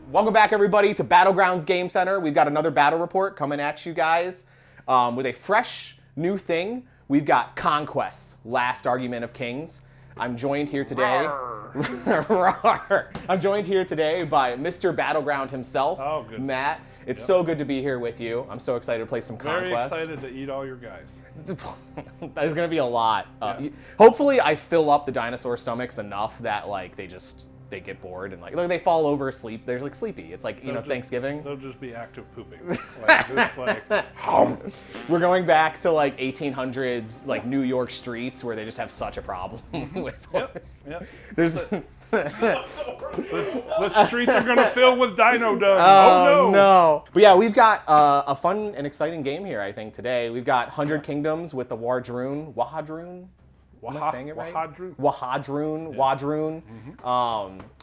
Welcome back, everybody, to Battlegrounds Game Center. We've got another battle report coming at you guys with a fresh new thing. We've got Conquest, Last Argument of Kings. I'm joined here today. I'm joined here today by Mr. Battleground himself, Matt. It's so good to be here with you. I'm so excited to play some Conquest. Very excited to eat all your guys. There's gonna be a lot. Hopefully, I fill up the dinosaur stomachs enough that like they get bored and like they fall over asleep. They're like sleepy. It's like Thanksgiving. They'll just be active pooping. We're going back to like 1800s like New York streets where they just have such a problem with horses. There's. The streets are gonna fill with dino dung. Oh no! But yeah, we've got a fun and exciting game here. I think today we've got 100 Kingdoms with the Wahadrun. Am I saying it right? Wahadrun.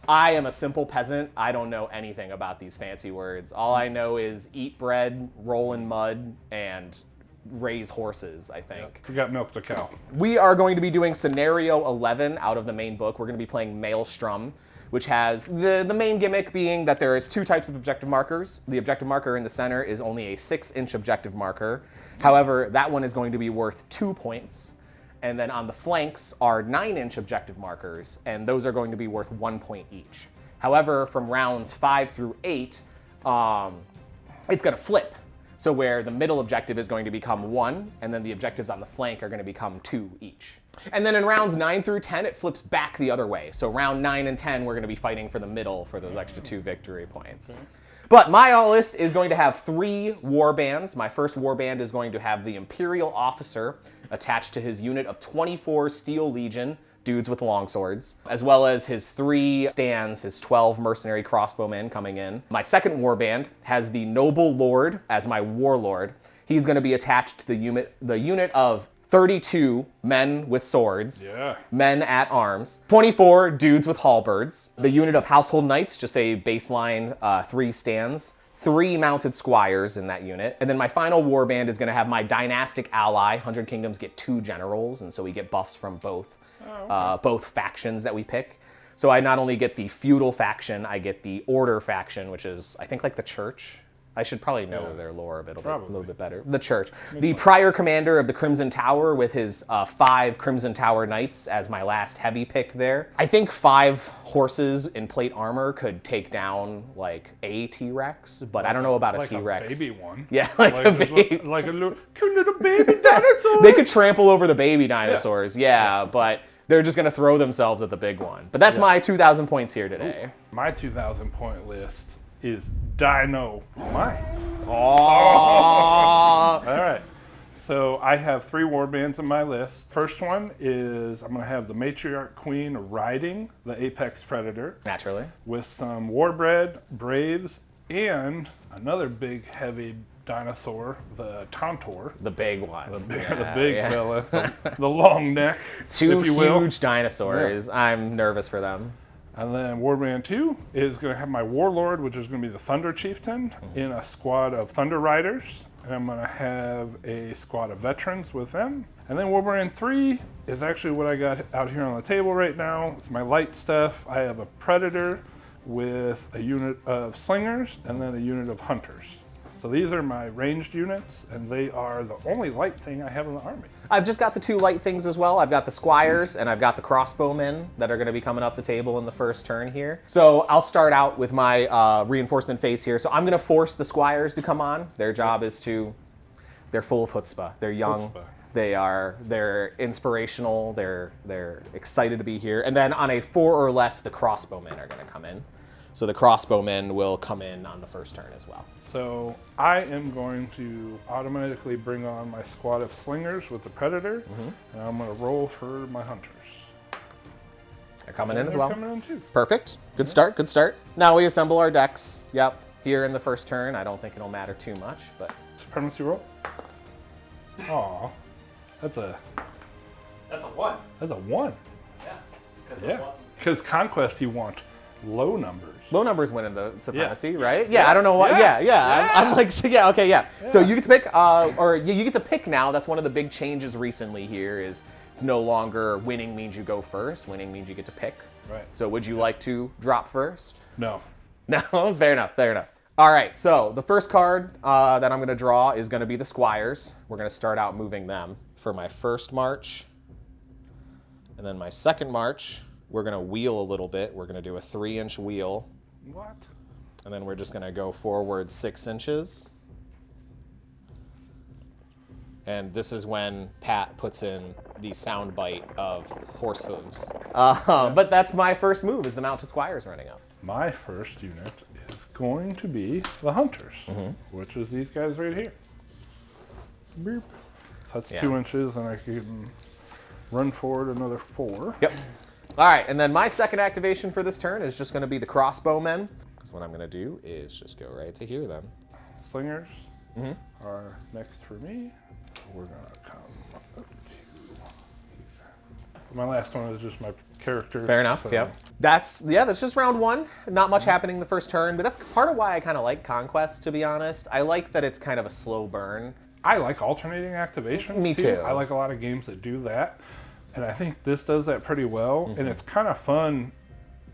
I am a simple peasant. I don't know anything about these fancy words. All I know is eat bread, roll in mud, and raise horses, I think. Forgot milk the cow. We are going to be doing scenario 11 out of the main book. We're going to be playing Maelstrom, which has the main gimmick being that there is two types of objective markers. The objective marker in the center is only a 6-inch objective marker. However, that one is going to be worth 2 points. And then on the flanks are 9-inch objective markers, and those are going to be worth 1 point each. However, from rounds 5 through 8, it's going to flip. So where the middle objective is going to become 1, and then the objectives on the flank are going to become 2 each. And then in rounds 9 through 10, it flips back the other way. So round 9 and 10, we're going to be fighting for the middle for those extra 2 victory points. Okay. But my list is going to have 3 warbands. My first warband is going to have the Imperial Officer attached to his unit of 24 Steel Legion dudes with longswords, as well as his 3 stands, his 12 mercenary crossbowmen coming in. My second warband has the Noble Lord as my warlord. He's going to be attached to the unit of 32 men with swords, men at arms, 24 dudes with halberds, the unit of household knights, just a baseline 3 stands, 3 mounted squires in that unit. And then my final warband is going to have my dynastic ally. 100 Kingdoms get 2 generals, and so we get buffs from both factions that we pick. So I not only get the feudal faction, I get the order faction, which is, I think, like the church. I should probably know their lore a little bit better. The church. The prior commander of the Crimson Tower with his 5 Crimson Tower Knights as my last heavy pick there. I think 5 horses in plate armor could take down like a T-Rex, but I don't know about a T-Rex. Like a baby one. Yeah, like a baby. Like a cute little baby dinosaur. They could trample over the baby dinosaurs, but they're just going to throw themselves at the big one. But that's my 2,000 points here today. Ooh. My 2,000 point list is DINO-MIGHT. Oh. All right. So I have 3 warbands in my list. First one is I'm going to have the Matriarch Queen riding the Apex Predator. Naturally. With some Warbred, Braves, and another big, heavy dinosaur, the Tontor. The big one. The big fella. The long neck, 2 if you will. Huge dinosaurs. Yeah. I'm nervous for them. And then Warband 2 is going to have my Warlord, which is going to be the Thunder Chieftain, in a squad of Thunder Riders. And I'm going to have a squad of veterans with them. And then Warband 3 is actually what I got out here on the table right now. It's my light stuff. I have a Predator with a unit of Slingers and then a unit of Hunters. So these are my ranged units, and they are the only light thing I have in the army. I've just got the 2 light things as well. I've got the squires, and I've got the crossbowmen that are going to be coming up the table in the first turn here. So I'll start out with my reinforcement phase here. So I'm going to force the squires to come on. Their job is they're full of chutzpah. They're young. They're inspirational. They're excited to be here. And then on a 4 or less, the crossbowmen are going to come in. So the crossbowmen will come in on the first turn as well. So I am going to automatically bring on my squad of slingers with the Predator, and I'm going to roll for my Hunters. They're coming in as well. Coming in too. Perfect. Good start. Good start. Now we assemble our decks. Yep. Here in the first turn. I don't think it'll matter too much, but supremacy roll. Aw, that's a 1. That's a 1. Yeah. Because Conquest you want low numbers. Low numbers win in the supremacy, right? Yeah, I don't know what. I'm like, So you get to pick, you get to pick now. That's one of the big changes recently here is it's no longer winning means you go first. Winning means you get to pick. Right. So would you like to drop first? No. No, fair enough, fair enough. All right, so the first card that I'm going to draw is going to be the squires. We're going to start out moving them for my first march. And then my second march, we're going to wheel a little bit. We're going to do a 3-inch wheel. What? And then we're just going to go forward 6 inches. And this is when Pat puts in the sound bite of horse hooves. But that's my first move, is the mounted squires running up. My first unit is going to be the hunters, which is these guys right here. Beep. So that's 2 inches, and I can run forward another 4. Yep. All right, and then my second activation for this turn is just going to be the crossbowmen. Because what I'm going to do is just go right to here then. Slingers are next for me. We're going to come up to here. My last one is just my character. Fair enough, so. yep. That's just round 1. Not much happening the first turn, but that's part of why I kind of like Conquest, to be honest. I like that it's kind of a slow burn. I like alternating activations. Me too. I like a lot of games that do that. And I think this does that pretty well. And it's kind of fun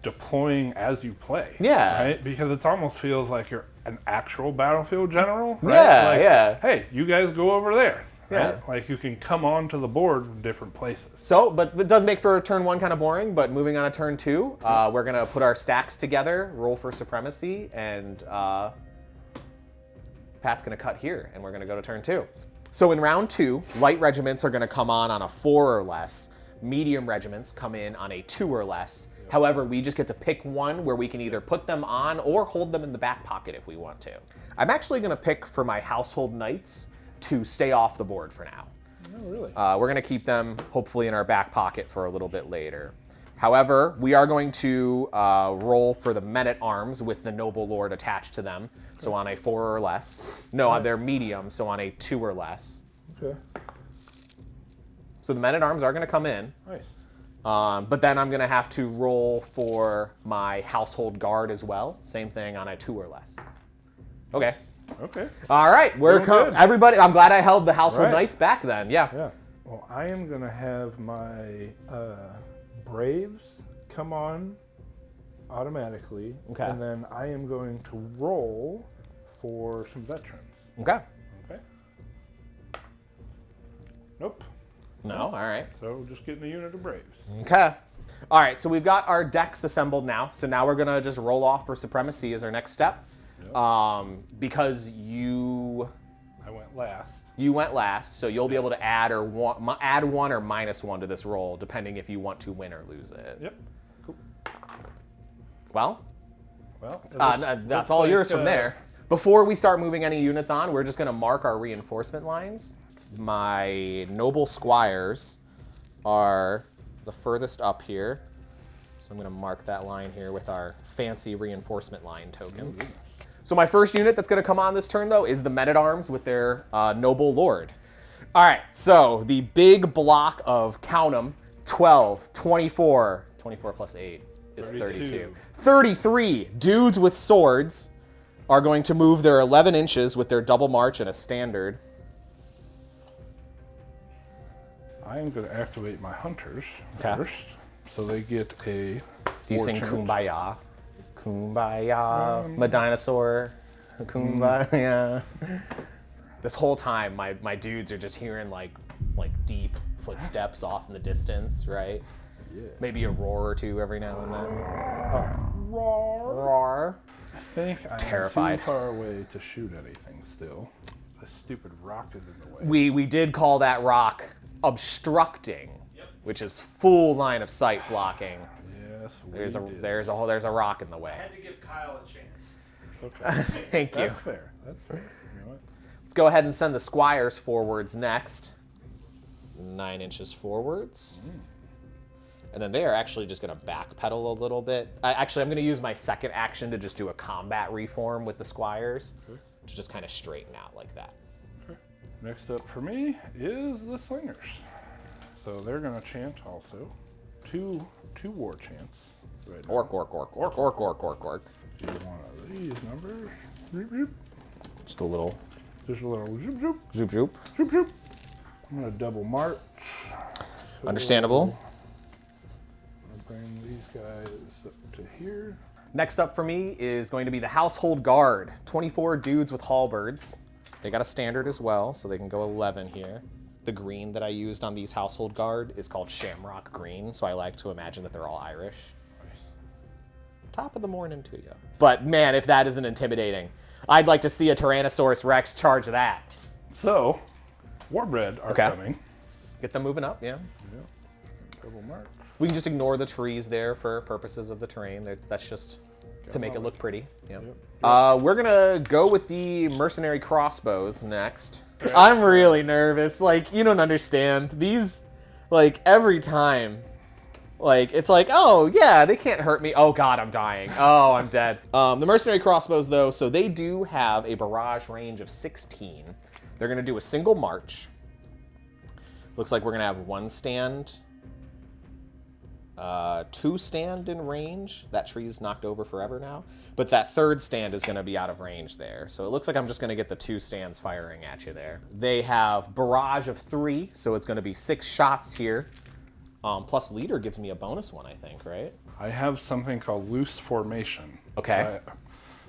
deploying as you play. Yeah. Right? Because it almost feels like you're an actual battlefield general. Right? Yeah, like, yeah. Hey, you guys go over there. Right? Yeah. Like you can come onto the board from different places. So, but it does make for turn 1 kind of boring, but moving on to turn 2, we're going to put our stacks together, roll for supremacy, and Pat's going to cut here, and we're going to go to turn 2. So in round 2, light regiments are going to come on a 4 or less. Medium regiments come in on a 2 or less. However, we just get to pick one where we can either put them on or hold them in the back pocket if we want to. I'm actually going to pick for my household knights to stay off the board for now. Oh, really? We're going to keep them hopefully in our back pocket for a little bit later. However, we are going to roll for the men-at-arms with the noble lord attached to them. So on a 4 or less. No, they're medium, so on a 2 or less. Okay. So the men-at-arms are going to come in. Nice. But then I'm going to have to roll for my household guard as well. Same thing on a 2 or less. Okay. Okay. All right. Doing good. Everybody, I'm glad I held the household Right. knights back then. Yeah. Yeah. Well, I am going to have my Braves come on automatically. Okay. And then I am going to roll for some veterans. Okay. Okay. Nope. No. All right. So just getting a unit of Braves. Okay. All right. So we've got our decks assembled now. So now we're going to just roll off for supremacy as our next step. Yep. Because I went last. you went last, so you'll be able to add add 1 or minus 1 to this roll, depending if you want to win or lose it. Yep. Cool. Well, Well, that's looks all like, yours from there. Before we start moving any units on, we're just going to mark our reinforcement lines. My noble squires are the furthest up here. So I'm going to mark that line here with our fancy reinforcement line tokens. So my first unit that's going to come on this turn, though, is the men-at-arms with their noble lord. All right, so the big block of, count 'em, 12, 24, 24 plus 8 is 32. 33 dudes with swords are going to move their 11 inches with their double march and a standard. I am going to activate my hunters Okay. first, so they get a. Do you sing fortune. Kumbaya? Kumbaya, my dinosaur. Kumbaya. This whole time, my dudes are just hearing like deep footsteps off in the distance, right? Yeah. Maybe a roar or two every now and then. Roar. Roar. I think I'm Terrified. too far away to shoot anything still. This stupid rock is in the way. We did call that rock obstructing, which is full line of sight blocking. Yes, we There's did. there's a rock in the I way. had to give Kyle a chance. It's okay. Thank you. That's fair. That's fair. You know what? Let's go ahead and send the squires forwards next. 9 inches forwards. And then they are actually just going to backpedal a little bit. Actually, I'm going to use my second action to just do a combat reform with the squires to just kind of straighten out like that. Okay. Next up for me is the slingers. So they're going to chant also. Two war chants. Right now. Orc, orc, orc, orc, orc, orc, orc, orc. Do one of these numbers. Zoop, zoop. Just a little Just a little zoop, zoop, zoop, zoop. zoop, zoop. I'm going to double march. So Understandable. I'll bring these guys up to here. Next up for me is going to be the Household Guard. 24 dudes with halberds. They got a standard as well, so they can go 11 here. The green that I used on these Household Guard is called Shamrock Green, so I like to imagine that they're all Irish. Nice. Top of the morning to you. But man, if that isn't intimidating. I'd like to see a Tyrannosaurus Rex charge that. So, Warbred are coming. Get them moving up, yeah. Double marks. We can just ignore the trees there for purposes of the terrain. That's just to make it look pretty. Yeah. We're gonna go with the mercenary crossbows next. Okay. I'm really nervous. Like, you don't understand. These, like, every time, like, it's like, oh, yeah, they can't hurt me. Oh, God, I'm dying. Oh, I'm dead. The mercenary crossbows, though, so they do have a barrage range of 16. They're gonna do a single march. Looks like we're gonna have one stand. 2 stand in range. That tree's knocked over forever now. But that 3rd stand is going to be out of range there. So it looks like I'm just going to get the 2 stands firing at you there. They have barrage of 3, so it's going to be 6 shots here. Plus leader gives me a bonus one, I think, right? I have something called loose formation. Okay.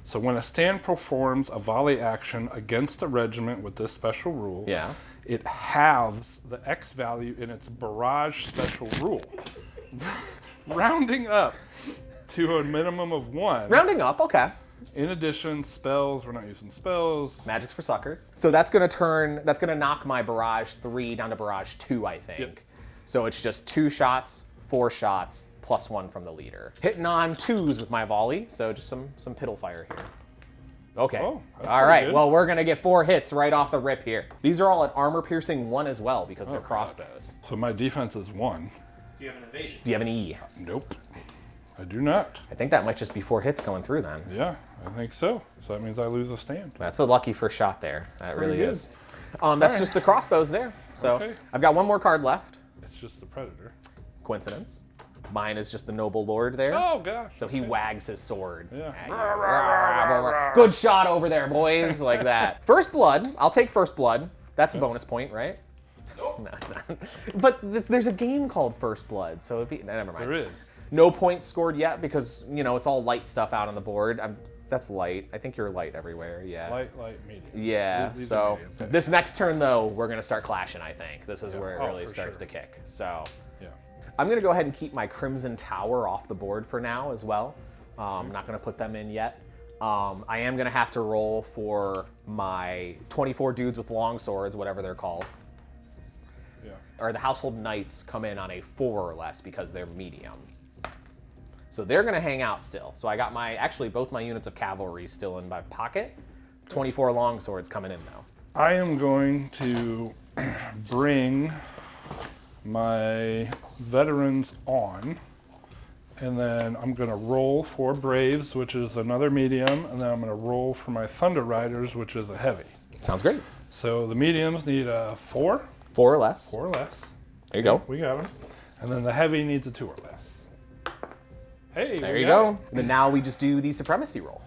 So when a stand performs a volley action against a regiment with this special rule, it halves the X value in its barrage special rule. Rounding up to a minimum of 1. Rounding up, okay. In addition, spells, we're not using spells. Magic's for suckers. So that's gonna knock my barrage 3 down to barrage 2, I think. Yep. So it's just 2 shots, 4 shots, plus 1 from the leader. Hitting on 2s with my volley, so just some piddle fire here. Okay. Oh, all right. good. Well, we're gonna get 4 hits right off the rip here. These are all at armor piercing 1 as well because they're crossbows. So my defense is 1. Do you have an evasion? Do you have an E? Nope. I do not. I think that might just be 4 hits going through then. Yeah, I think so. So that means I lose a stand. That's a lucky first shot there. That really good. is. That's just the crossbows there. So Okay. I've got 1 more card left. It's just the predator. Coincidence. Mine is just the noble lord there. Oh, God. So he wags his sword. Yeah. At you. Good shot over there, boys. Like that. First blood. I'll take first blood. That's a bonus point, right? No, it's not. But there's a game called First Blood, so never mind. There is. No points scored yet because, you know, it's all light stuff out on the board. That's light. I think you're light everywhere, yeah. Light, medium. Yeah, These so are medium. this next turn, though, we're going to start clashing, I think. This is where it really for starts sure. to kick. So Yeah. I'm going to go ahead and keep my Crimson Tower off the board for now as well. I'm not going to put them in yet. I am going to have to roll for my 24 dudes with long swords, whatever they're called. Yeah. Or the Household Knights come in on a 4 or less because they're medium. So they're going to hang out still. So I got actually both my units of cavalry still in my pocket. 24 long swords coming in though. I am going to bring my veterans on, and then I'm going to roll for Braves, which is another medium, and then I'm going to roll for my Thunder Riders, which is a heavy. Sounds great. So the mediums need a 4. 4 or less. 4 or less. There you go. We got them. And then the heavy needs a 2 or less. Hey, There you go. And then now we just do the supremacy roll.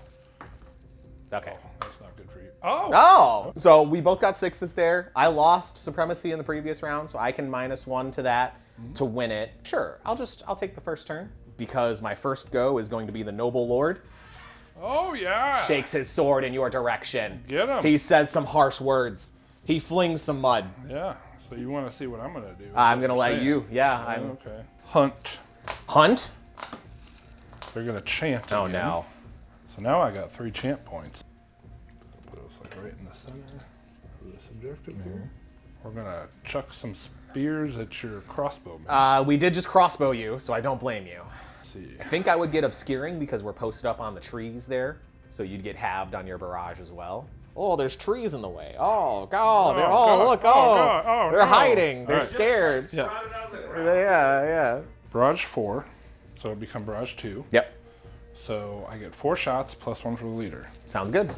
Okay. That's not good for you. Oh! Oh! So we both got 6s there. I lost supremacy in the previous round, so I can -1 to that to win it. Sure, I'll take the first turn because my first go is going to be the noble lord. Oh, yeah! Shakes his sword in your direction. Get him. He says some harsh words. He flings some mud. Yeah, so you want to see what I'm going to do. I'm gonna let you. Yeah, I'm. Okay. Hunt. Hunt? They're going to chant Oh again. no. So now I got 3 chant points. Put us like right in the center of this objective here. We're going to chuck some spears at your crossbow. We did just crossbow you, so I don't blame you. Let's see. I think I would get obscuring because we're posted up on the trees there, so you'd get halved on your barrage as well. Oh, there's trees in the way. Oh, God. They're, God. look. Oh, God. Oh, they're no. hiding. They're All right. scared. Yeah. Round it out with it. Yeah. Barrage 4, so it become barrage 2. Yep. So I get 4 shots plus 1 for the leader. Sounds good.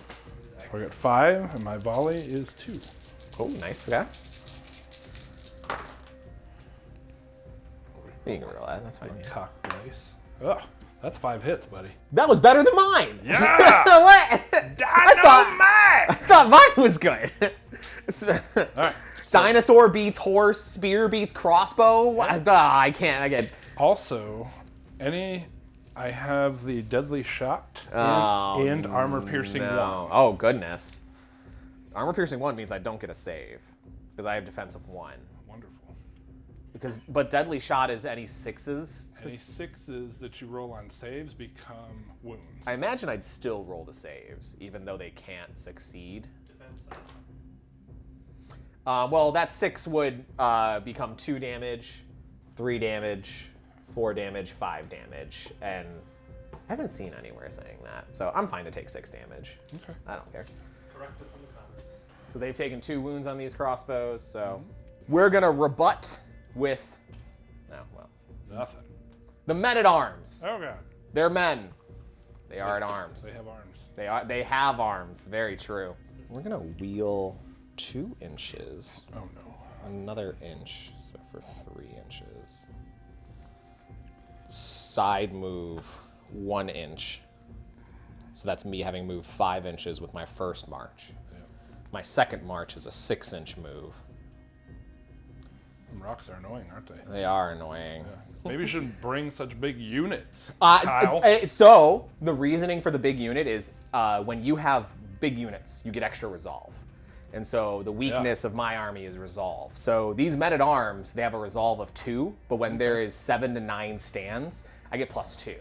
I get 5, and my volley is 2. Oh, nice. Okay. You can roll that. That's fine. Yeah. Cock dice. Ugh, that's 5 hits, buddy. That was better than mine. Yeah! What? I thought mine was good. All right. Dinosaur beats horse, spear beats crossbow. I can't. I get. Also, any I have the deadly shot and armor piercing no. 1. Oh, goodness. Armor piercing 1 means I don't get a save because I have defensive 1. Wonderful. But deadly shot is any 6s. Any 6s that you roll on saves become wounds. I imagine I'd still roll the saves, even though they can't succeed. Defense side. Well, that 6 would become 2 damage, 3 damage, 4 damage, 5 damage, and I haven't seen anywhere saying that, so I'm fine to take 6 damage. Okay. I don't care. Correct us in the comments. So they've taken 2 wounds on these crossbows, so we're gonna rebut with, Nothing. the men-at-arms. Oh god. They're men. They are at arms. They have arms. They have arms. Very true. We're gonna wheel 2 inches. Oh no. Another inch, so for 3 inches. Side move 1 inch. So that's me having moved 5 inches with my first march. Yeah. My second march is a 6-inch move. Them rocks are annoying, aren't they? They are annoying. Yeah. Maybe you shouldn't bring such big units, Kyle. So the reasoning for the big unit is when you have big units, you get extra resolve. And so the weakness of my army is resolve. So these men-at-arms, they have a resolve of 2, but when there is 7 to 9 stands, I get +2.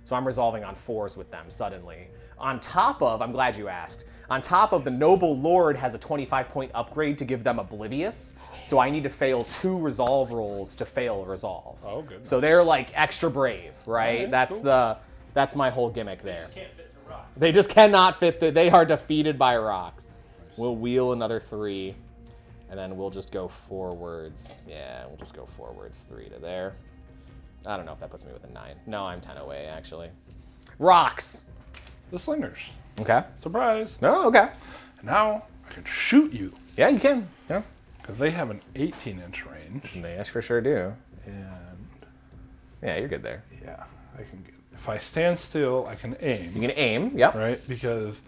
So I'm resolving on 4s with them suddenly. On top of, I'm glad you asked, on top of the Noble Lord has a 25-point upgrade to give them Oblivious. So I need to fail 2 resolve rolls to fail resolve. Oh, good. So they're like extra brave, right? Okay, That's cool. that's my whole gimmick there. Just can't fit the rocks. They just cannot fit they are defeated by rocks. We'll wheel another 3, and then we'll just go forwards. Yeah, we'll just go forwards 3 to there. I don't know if that puts me with a 9. No, I'm 10 away, actually. Rocks! The slingers. Okay. Surprise. No, okay. And now I can shoot you. Yeah, you can. Yeah. Because they have an 18-inch range. They for sure do. And Yeah, you're good there. yeah, I can get. If I stand still, I can aim. You can aim, yep. Right? Because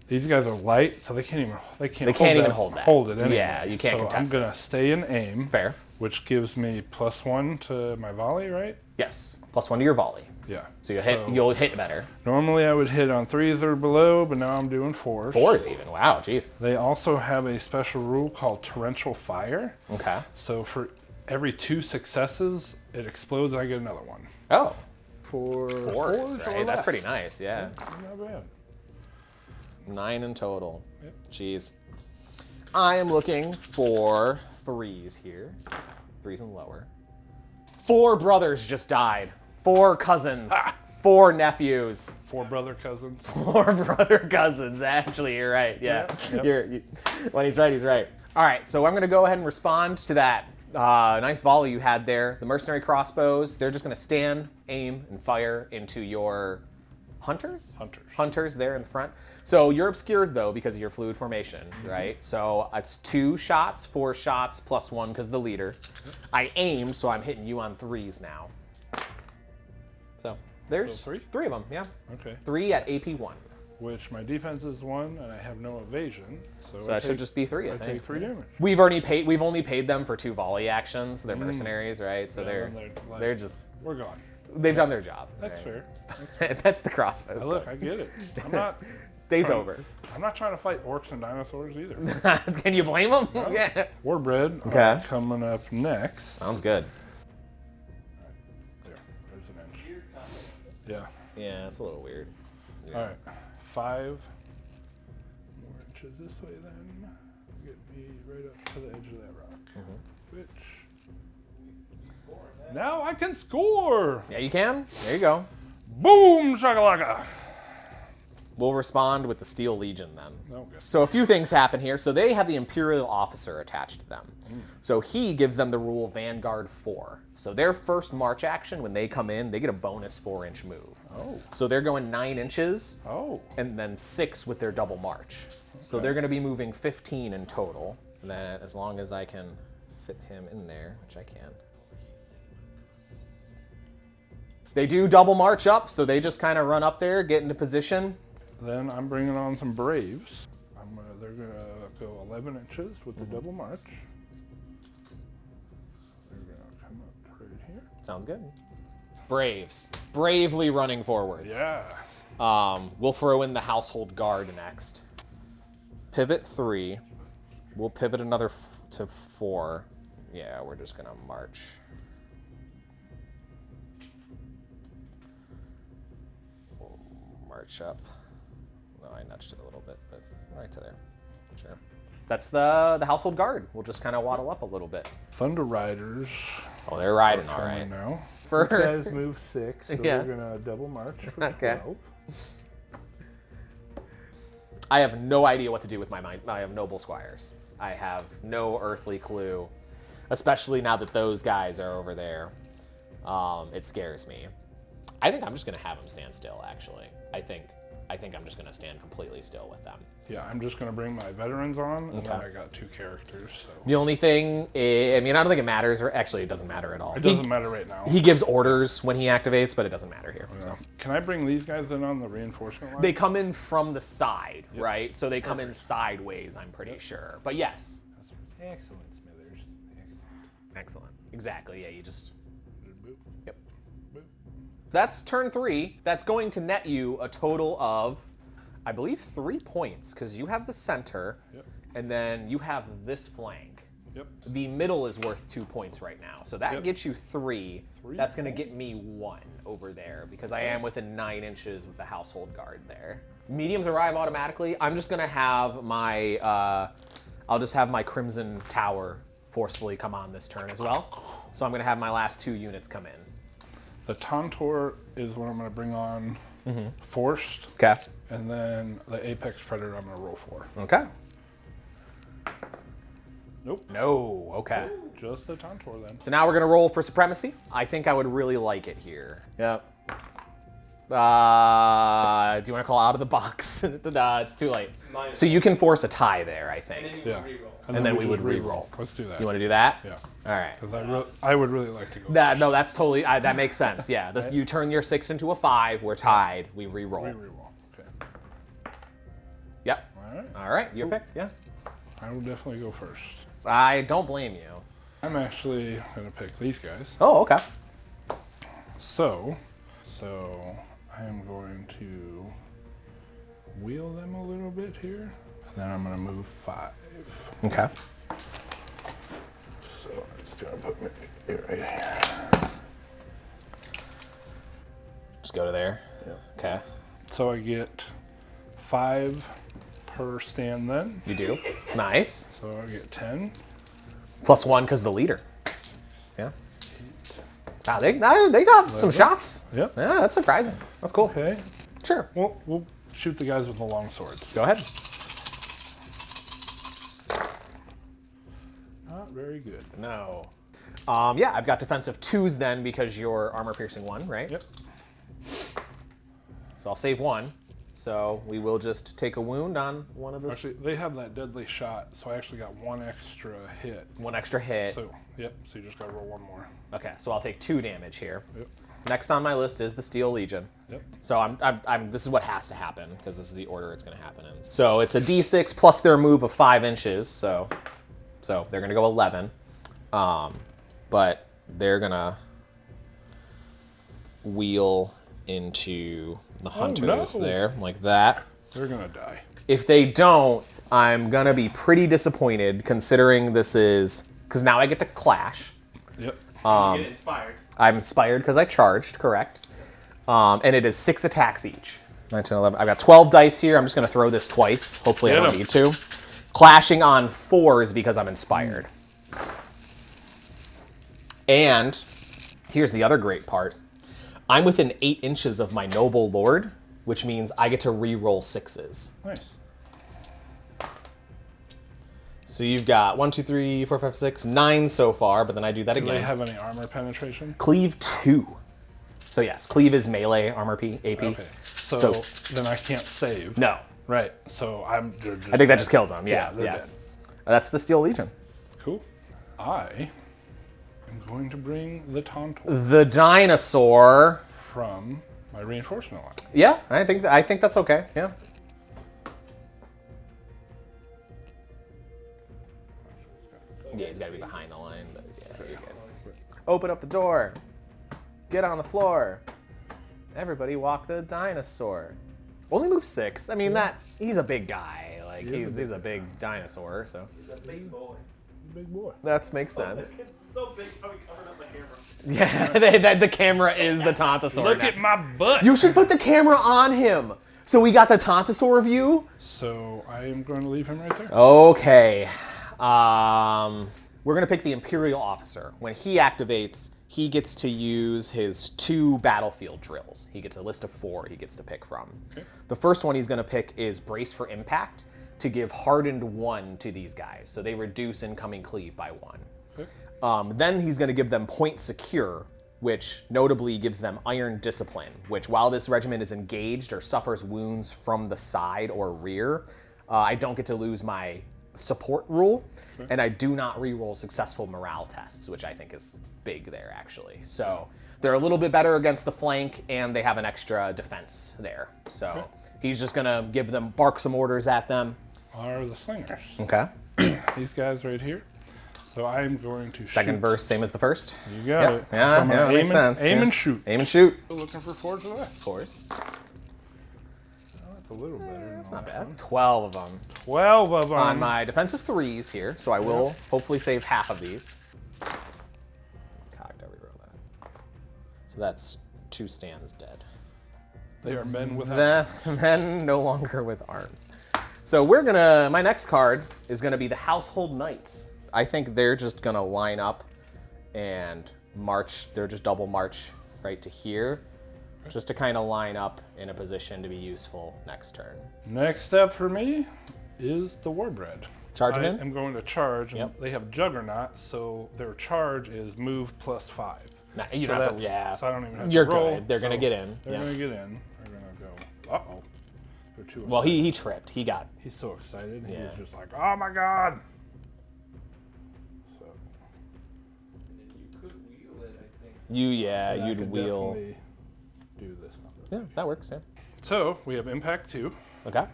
these guys are light, so they can't even hold that. hold it anyway. Yeah, you can't so contest I'm gonna stay in aim. Fair. Which gives me +1 to my volley, right? Yes. +1 to your volley. Yeah. So you'll hit better. Normally I would hit on 3s or below, but now I'm doing 4s. 4s even. Wow, jeez. They also have a special rule called torrential fire. Okay. So for every 2 successes, it explodes and I get another one. Oh. For 4s, right? That's less. pretty nice, yeah. Not bad. 9 in total. Yep. Jeez. I am looking for 3s here. 3s and lower. 4 brothers just died. 4 cousins. 4 nephews. 4 brother cousins. 4 brother cousins. Actually, you're right. Yeah. Yep. When he's right, he's right. All right, so I'm going to go ahead and respond to that nice volley you had there. The mercenary crossbows, they're just going to stand, aim, and fire into your hunters? Hunters. Hunters there in the front. So you're obscured, though, because of your fluid formation, right? So it's 2 shots, 4 shots, +1 because of the leader. I aim, so I'm hitting you on 3s now. So there's So 3? 3 of them, yeah. Okay. 3 at AP 1. Which my defense is 1 and I have no evasion. So So that should just be 3, I I think. take 3 damage. We've only paid them for 2 volley actions. They're mercenaries, right? So Yeah, they're just we're gone. they've done their job. That's right? fair. That's the crossbows. Look, I get it. I'm not. Day's trying- over. I'm not trying to fight orcs and dinosaurs either. Can you blame them? Yeah. Warbred Okay. coming up next. Sounds good. There's an inch. Yeah. Yeah, it's a little weird. Yeah. All right. 5 more inches this way then. Get me right up to the edge of that rock. Which. Now I can score! Yeah, you can. There you go. Boom! Shakalaka! We'll respond with the Steel Legion then. Oh, good. So a few things happen here. So they have the Imperial Officer attached to them. So he gives them the rule Vanguard 4. So their first march action, when they come in, they get a bonus 4-inch move. Oh. So they're going 9 inches Oh. and then 6 with their double march. So they're going to be moving 15 in total. And then as long as I can fit him in there, which I can. They do double march up, so they just kind of run up there, get into position. Then I'm bringing on some Braves. They're going to go 11 inches with the double march. They're going to come up right here. Sounds good. Braves. Bravely running forwards. Yeah. We'll throw in the household guard next. Pivot 3. We'll pivot another to 4. Yeah, we're just gonna march. We'll march up. No, I nudged it a little bit, but right to there. Sure. That's the household guard. We'll just kind of waddle up a little bit. Thunder Riders. Oh, they're riding all Coming right. now. First. These guys move 6, so Yeah. we're gonna double march for Okay. 12. I have no idea what to do with my mind. I have noble squires. I have no earthly clue, especially now that those guys are over there. It scares me. I think I'm just gonna have them stand still. Actually, I think I'm just gonna stand completely still with them. Yeah, I'm just gonna bring my veterans on, and then Okay. I got 2 characters. So The only thing, I mean, I don't think it matters, or actually, it doesn't matter at all. it doesn't matter right now. He gives orders when he activates, but it doesn't matter here. Yeah. Can I bring these guys in on the reinforcement line? They come in from the side, right? So they come in sideways, I'm pretty sure. But yes. Excellent, Smithers. Excellent. Excellent. Exactly, yeah, you just... Boop, Yep. boop. That's turn 3. That's going to net you a total of, I believe, 3 points, because you have the center, Yep. and then you have this flank. Yep. The middle is worth 2 points right now, so that Yep. gets you 3. 3 That's going to get me 1 over there, because I am within 9 inches with the household guard there. Mediums arrive automatically. I'm just going to have my, I'll just have my Crimson Tower forcefully come on this turn as well. So I'm going to have my last 2 units come in. The Tontor is what I'm gonna bring on forced, Okay. and then the Apex Predator I'm gonna roll for. Okay. Nope. No, okay. Just the Tontor then. So now we're gonna roll for supremacy. I think I would really like it here. Yep. Do you want to call out of the box? Nah, it's too late. So you can force a tie there, I And then think. you Yeah. reroll. And then we just would re-roll. Let's do that. You want to do that? Yeah. All right. Because I would really like to go. No, that's totally, that makes sense. Yeah, you turn your 6 into a 5, we're tied, we re-roll. Reroll. Okay. Yep. All right. All right, your pick, yeah. I will definitely go first. I don't blame you. I'm actually gonna pick these guys. Oh, okay. So I am going to wheel them a little bit here, and then I'm gonna move 5. Okay. So it's gonna put me right here. Just go to there. Yep. Okay. So I get 5 per stand then. You do. Nice. So I get 10. +1 because the leader. Yeah. Wow, they got some shots. Yep. Yeah, that's surprising. That's cool. Okay. Sure. Well, we'll shoot the guys with the long swords. Go ahead. Not very good. No. Yeah, I've got defensive 2s then because you're armor piercing 1, right? Yep. So I'll save 1. So we will just take a wound on one of the Actually, they have that deadly shot, so I actually got 1 extra hit. 1 extra hit. So, yep, so you just gotta roll 1 more. Okay, so I'll take 2 damage here. Yep. Next on my list is the Steel Legion. Yep. So this is what has to happen because this is the order it's going to happen in. So it's a D6 plus their move of 5 inches. So they're going to go 11. But they're going to wheel into the hunters no. there like that. They're gonna die. If they don't, I'm going to be pretty disappointed considering this is, because now I get to clash. Yep. You get inspired. I'm inspired because I charged, correct. And it is 6 attacks each. 9, 10, 11. I've got 12 dice here. I'm just going to throw this twice. Hopefully I Get don't 'em. need to. Clashing on 4s because I'm inspired. And here's the other great part. I'm within 8 inches of my noble lord, which means I get to re-roll 6s. Nice. So you've got 1, 2, 3, 4, 5, 6, 9 so far, but then I do that Do again. they have any armor penetration? Cleave 2. So yes, cleave is melee armor AP. Okay. So then I can't save. No. Right. So they're just I think that dead. just kills them. Yeah, they're yeah. dead. That's the Steel Legion. Cool. I am going to bring the Tontor The dinosaur. from my reinforcement line. Yeah, I think that's okay. Yeah. Yeah, he's got to be behind the line. But yeah, you're good. Open up the door. Get on the floor. Everybody walk the dinosaur. Only move 6. I mean, he's a big guy. Like, he's a big dinosaur, so. He's a big boy. Big boy. That makes sense. So big, how he covered up the camera. Yeah, the camera is the Tontosaur. Look now. at my butt. You should put the camera on him. So we got the Tontosaur view. So I am going to leave him right there. Okay. We're going to pick the Imperial Officer. When he activates, he gets to use his 2 battlefield drills. He gets a list of 4 he gets to pick from. Okay. The first one he's going to pick is Brace for Impact to give Hardened 1 to these guys. So they reduce incoming cleave by 1. Okay. Then he's going to give them Point Secure, which notably gives them Iron Discipline, which while this regiment is engaged or suffers wounds from the side or rear, I don't get to lose my support rule, and I do not reroll successful morale tests, which I think is big there, actually. So they're a little bit better against the flank, and they have an extra defense there. So he's just going to give them, bark some orders at them. Are the slingers. Okay. These guys right here. So I'm going to Second shoot. verse, same as the first. You got it. Yeah, So I'm gonna that makes sense. Aim Yeah. and shoot. Aim and shoot. Looking for 4s of that. Of course. Oh, that's a little better. That's not bad. 12 of them. 12 of them. On my defensive 3s here, so I will hopefully save half of these. It's cocked, I reroll that. So that's 2 stands dead. They are men without. Then no longer with arms. So we're gonna, my next card is gonna be the Household Knights. I think they're just gonna line up and march, they're just double march right to here, just to kind of line up in a position to be useful next turn. Next up for me is the Warbred. Charge I them in? am going to charge. Yep. And they have Juggernaut, so their charge is move +5. No, you So don't have to, that's- so I don't even have You're to roll. good. They're gonna so get in. They're Yeah. gonna get in. They're gonna go. Uh-oh. They're too Well, excited. he tripped. He got. He's so excited. He Yeah. was just like, oh my god. So And then you could wheel it, I think. I You'd could wheel. definitely do this number. Yeah, that works. Yeah. So we have Impact 2. Okay.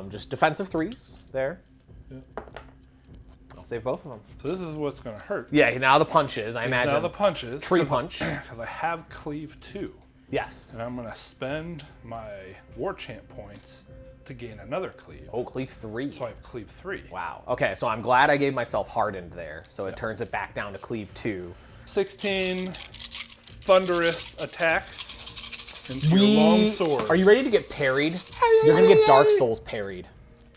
Just defensive 3s there. Yeah. I'll save both of them. So this is what's gonna hurt. Yeah, now the punches, I imagine. Now the punches. Tree punch. Because I have Cleave 2. Yes. And I'm gonna spend my War Chant points to gain another Cleave. Oh, cleave 3. So I have Cleave 3. Wow. Okay, so I'm glad I gave myself hardened there. So it turns it back down to cleave 2. 16 thunderous attacks into your long sword. Are you ready to get parried? You're gonna get Dark Souls parried.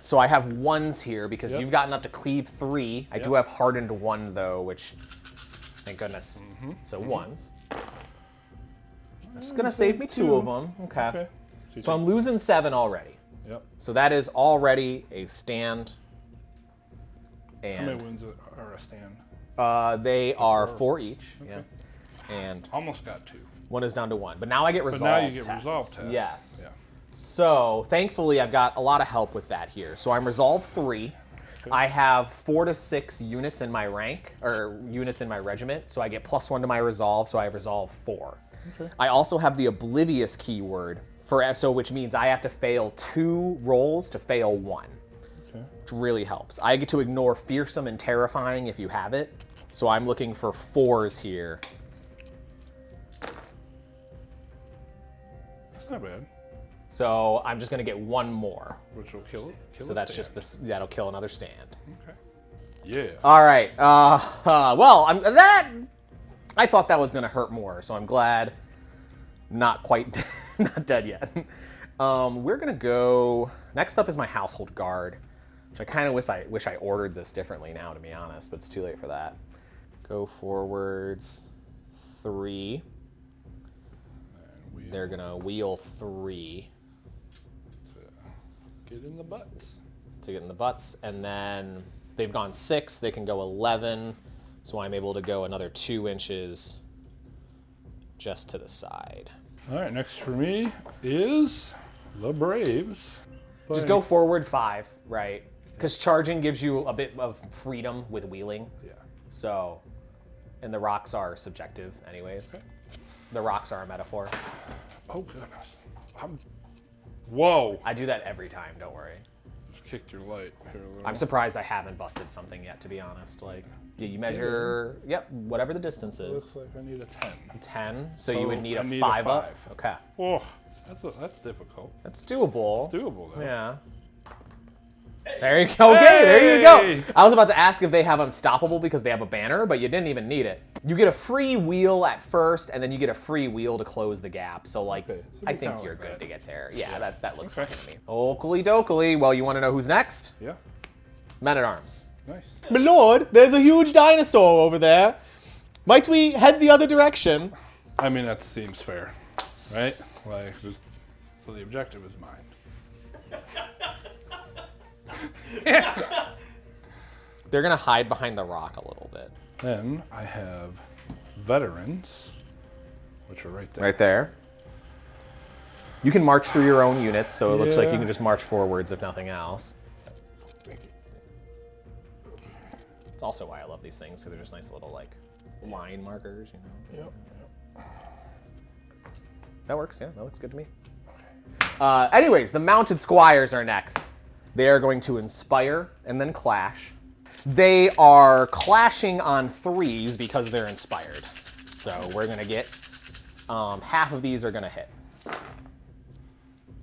So I have 1s here because Yep. you've gotten up to cleave 3. I do have hardened 1 though, which thank goodness. So 1s. It's gonna save me 2 of them. Okay. Okay. So I'm losing 7 already. Yep. So that is already a stand. How many And wins are a stand? they are 4 each. Yeah. And Almost got 2. 1 is down to 1. But now I get But resolve now you get tests. resolve tests. Yes. Yeah. So thankfully I've got a lot of help with that here. So I'm resolve 3. I have 4 to 6 units in my rank, or units in my regiment. So I get +1 to my resolve, so I have resolve 4. Okay. I also have the oblivious keyword for SO, which means I have to fail 2 rolls to fail 1. Okay. Which really helps. I get to ignore fearsome and terrifying if you have it. So I'm looking for 4s here. That's not bad. So I'm just gonna get 1 more. Which will kill it. So that's just this. That'll kill another stand. Okay. Yeah. All right. Well, I thought that was gonna hurt more, so I'm glad. Not quite, not dead yet. We're gonna go. Next up is my household guard, which I kind of wish I ordered this differently now, to be honest, but it's too late for that. Go forwards 3. They're gonna wheel 3 Get in the butts. to get in the butts, and then they've gone 6. They can go 11, so I'm able to go another 2 inches just to the side. All right, next for me is the Braves. Just go forward 5, right? Because charging gives you a bit of freedom with wheeling. Yeah. So, and the rocks are subjective anyways. Okay. The rocks are a metaphor. Oh, goodness. Whoa. I do that every time, don't worry. Just kicked your light here a little. I'm surprised I haven't busted something yet, to be honest. Like, yeah, you measure, yep, whatever the distance is. Looks like I need a 10. 10, so you would need I a need 5 a up. 5. Okay. Oh, that's difficult. That's doable. It's doable though. Yeah. There you go. Okay, there you go. Hey! I was about to ask if they have Unstoppable because they have a banner, but you didn't even need it. You get a free wheel at first, and then you get a free wheel to close the gap. So, like, Okay, so I we think kinda you're like good that. to get there. Yeah, that looks Okay. fine to me. Oakley dokley. Well, you want to know who's next? Yeah. Men-at-Arms. Nice. My lord, there's a huge dinosaur over there. Might we head the other direction? I mean, that seems fair, right? Like, just so the objective is mine. They're gonna hide behind the rock a little bit. Then I have veterans, which are right there. Right there. You can march through your own units, so it looks like you Yeah. can just march forwards if nothing else. Thank you. It's also why I love these things, so they're just nice little like line markers, you know. Yep. That works, yeah, that looks good to me. Anyways, the mounted squires are next. They are going to inspire and then clash. They are clashing on 3s because they're inspired. So we're gonna get, half of these are gonna hit.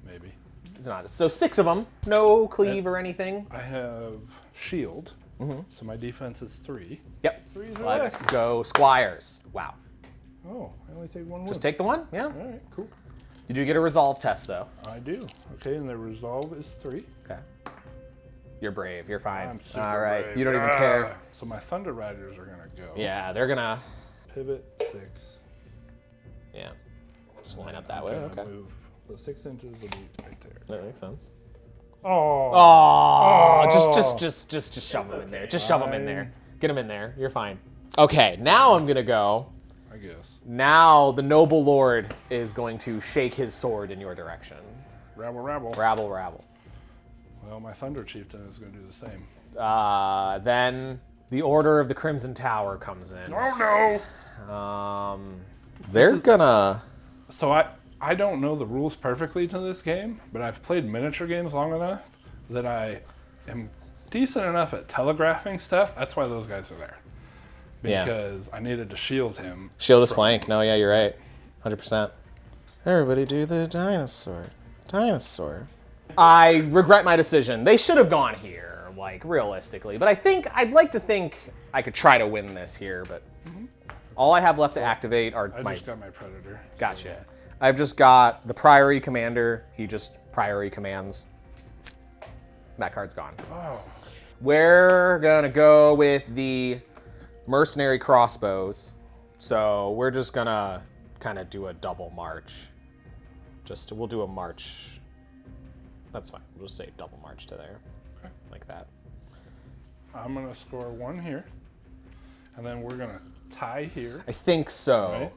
Maybe. It's not, so 6 of them, no cleave or anything. I have shield, so my defense is 3. Yep, 3s are let's less. go squires. Wow. Oh, I only take 1 Just win. take the one, yeah. All right, cool. You do get a resolve test though. I do. Okay, and the resolve is 3. Okay. You're brave, you're fine. I'm super All right, brave. you don't even Ah. care. So my Thunder Riders are gonna go. Yeah, they're gonna, Pivot 6. yeah. Just line up that I'm way, gonna okay. Move. The 6 inches will be right there. That makes sense. Oh. Oh, just shove them in there. Just shove them in there. Get them in there. You're fine. Okay, now I'm gonna go. I guess. Now the noble lord is going to shake his sword in your direction. Rabble, rabble. Rabble, rabble. Well, my Thunder Chieftain is gonna do the same. Then the Order of the Crimson Tower comes in. Oh no! They're gonna. So I don't know the rules perfectly to this game, but I've played miniature games long enough that I am decent enough at telegraphing stuff. That's why those guys are there. Yeah. Because I needed to shield him. Shield his flank. No, yeah, you're right. 100%. Everybody do the dinosaur. Dinosaur. I regret my decision. They should have gone here, like, realistically. But I'd like to think I could try to win this here, but all I have left to activate are I my... just got my Predator. Gotcha. I've just got the Priory Commander. He just Priory commands. That card's gone. Oh. We're gonna go with the Mercenary Crossbows. So we're just gonna kind of do a double march. We'll do a march. That's fine. We'll just say double march to there. Okay. Like that. I'm gonna score 1 here, and then we're gonna tie here. I think so. Right.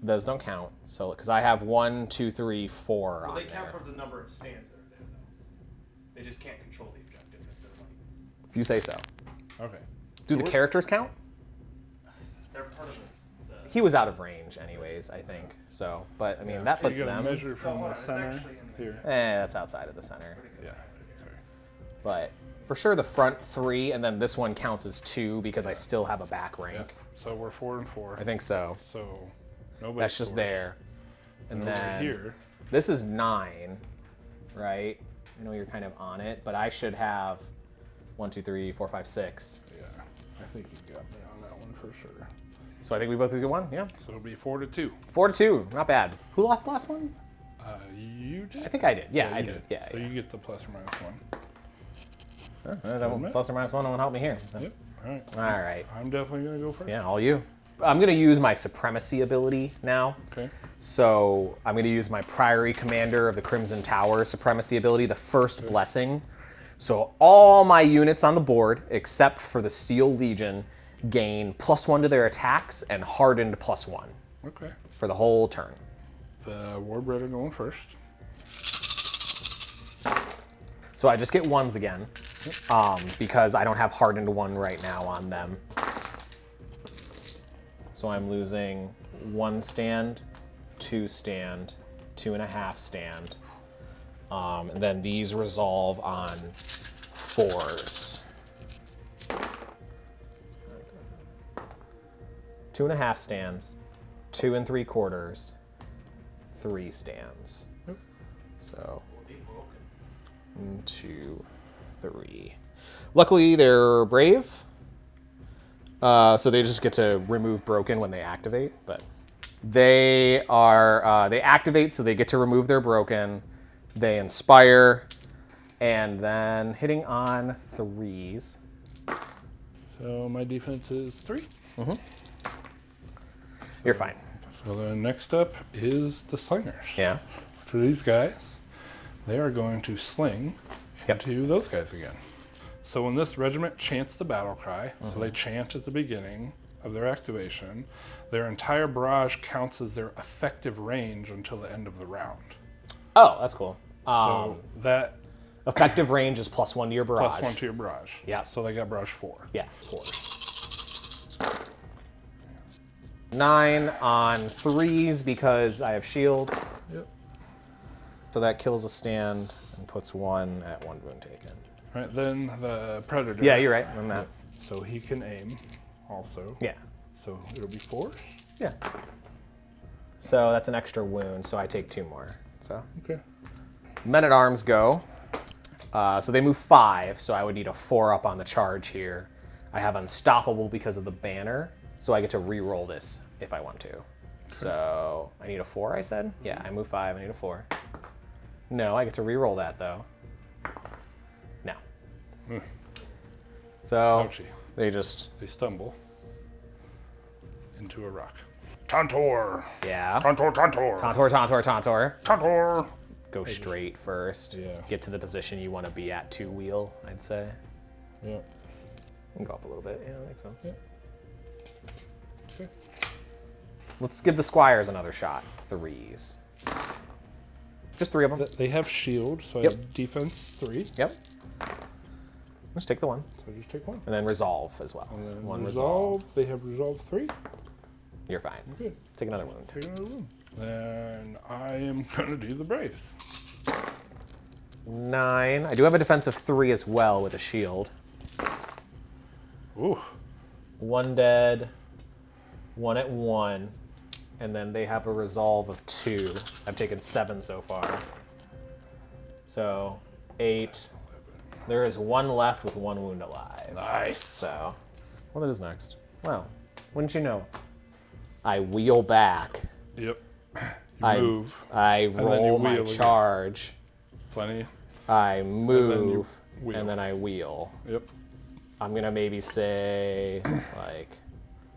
Those don't count. So, because I have 1, 2, 3, 4 Well, on they there. count towards the number of stands that are there, though. They just can't control the objective if they're like, If you say so. Okay. Do So the we're- characters count? they're part of the He was out of range anyways, I think. So, but I mean, that So puts you gotta them. measure from hold on, the it's center actually in the- here. That's outside of the center. Yeah. Sorry. But for sure, the front 3, and then this one counts as 2 because I still have a back rank. Yep. So we're 4 and 4. I think so. So nobody. That's just scores. there. And Over then here. this is 9, right? I know you're kind of on it, but I should have 1, 2, 3, 4, 5, 6. Yeah. I think you got me on that one for sure. So I think we both did a good one. Yeah. So it'll be 4 to 2. 4 to 2, not bad. Who lost the last one? You did. I think I did. Yeah, I you did. Yeah. So yeah. you get the plus or minus 1. Plus or minus 1 won't help me here. So. Yep. All right. All right. I'm definitely gonna go first. Yeah, all you. I'm gonna use my supremacy ability now. Okay. So I'm gonna use my Priory Commander of the Crimson Tower supremacy ability, the first blessing. So all my units on the board, except for the Steel Legion, gain +1 to their attacks and hardened +1 Okay. for the whole turn. The Warbred are going first. So I just get 1s again, because I don't have hardened 1 right now on them. So I'm losing 1 stand, 2 stand, 2.5 stand. And then these resolve on fours. 2.5 stands, 2 3/4, 3 stands. Yep. So 1, 2, 3. Luckily, they're brave, so they just get to remove broken when they activate. But they are they activate, so they get to remove their broken. They inspire, and then hitting on 3s. So my defense is 3. You're fine. So then next up is the slingers. Yeah. For these guys, they are going to sling Yep. into those guys again. So when this regiment chants the battle cry, so they chant at the beginning of their activation, their entire barrage counts as their effective range until the end of the round. Oh, that's cool. So that Effective range is +1 to your barrage. +1 to your barrage. Yeah. So they got barrage 4. Yeah, 4. 9 on 3s because I have shield. Yep. So that kills a stand and puts 1 at 1 wound taken. Right, then the predator. Yeah, you're right on that. So he can aim also. Yeah. So it'll be 4s. Yeah. So that's an extra wound, so I take 2 more. So Okay. men-at-arms go. So they move 5, so I would need a 4 up on the charge here. I have unstoppable because of the banner, so I get to re-roll this if I want to. So I need a 4, I said? Yeah, I move 5, I need a 4. No, I get to re-roll that though. No. So Ouchie. they just, They stumble into a rock. Tantor! yeah. Tantor, Tantor! Tontor, tontor, tontor. Tantor! Go straight first. Yeah. Get to the position you want to be at 2 wheel, I'd say. Yeah. And go up a little bit. Yeah, that makes sense. Yeah. Okay. Let's give the squires another shot. 3s. Just 3 of them. They have shield, so I Yep. have defense 3. Yep. Just take the 1. So just take 1. And then resolve as well. And then 1 resolve. They have resolve 3. You're fine. Good. Take another wound. Take another room. Then I am gonna do the braves. 9. I do have a defensive 3 as well with a shield. Ooh. 1 dead. 1 at 1. And then they have a resolve of 2. I've taken 7 so far. So 8. There is 1 left with 1 wound alive. Nice. So, well, that is next. Well, wouldn't you know? I wheel back. Yep. You I move. I then you roll my wheel again. charge. Plenty. I then you move, wheel. and then I wheel. Yep. I'm gonna maybe say like